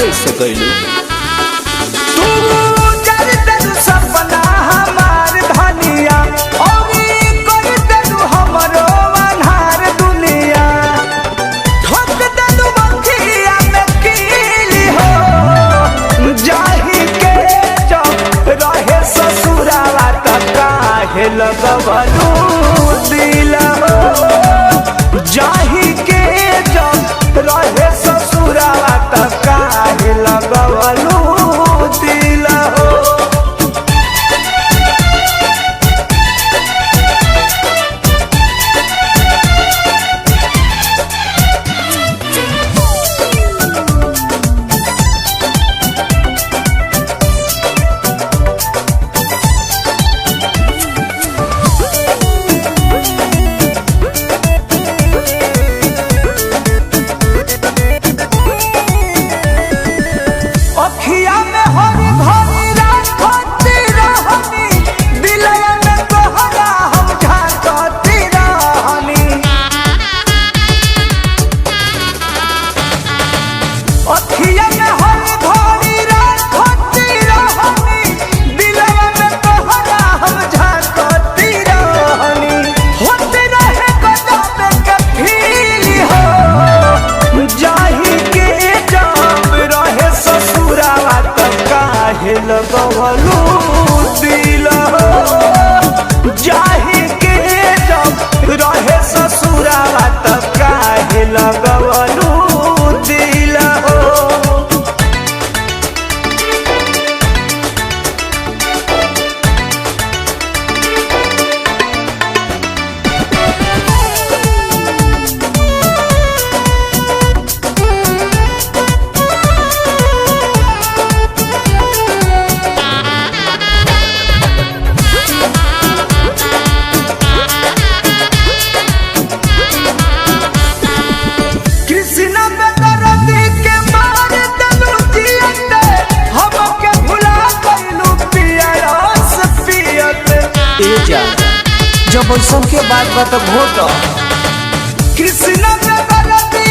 काहे ऐसे कैलू? तू कर देलू सपना हमार धनिया और कर देलू हमरो अन्हार दुनिया। ठोक देलू बखिया में कीली हो जाही के जब रहे ससुरावा त काहे लगवलू दिल हो। जाही के जब रहे ससुरावा त काहे लगवलू दिल हो। अखिया में हरी भरी राखती रहनी दिलवा में तोहरा हम झांकती रहनी। अखिया में हरी भरी राखती रहनी दिलवा में तोहरा हम झांकती रहनी। होते रहे गजब के फील हो जाही के जब रहे ससुरावा त काहे लगवलू दिल हो। जाही के जब रहे ससुरावा त काहे लगवलू दिल हो। कृष्णा बेदर्दी के मार देलू जियते हमके भुला गइलू पियरस पियते। ए जा जब ऐसन के बात बा त घोट। कृष्णा बेदर्दी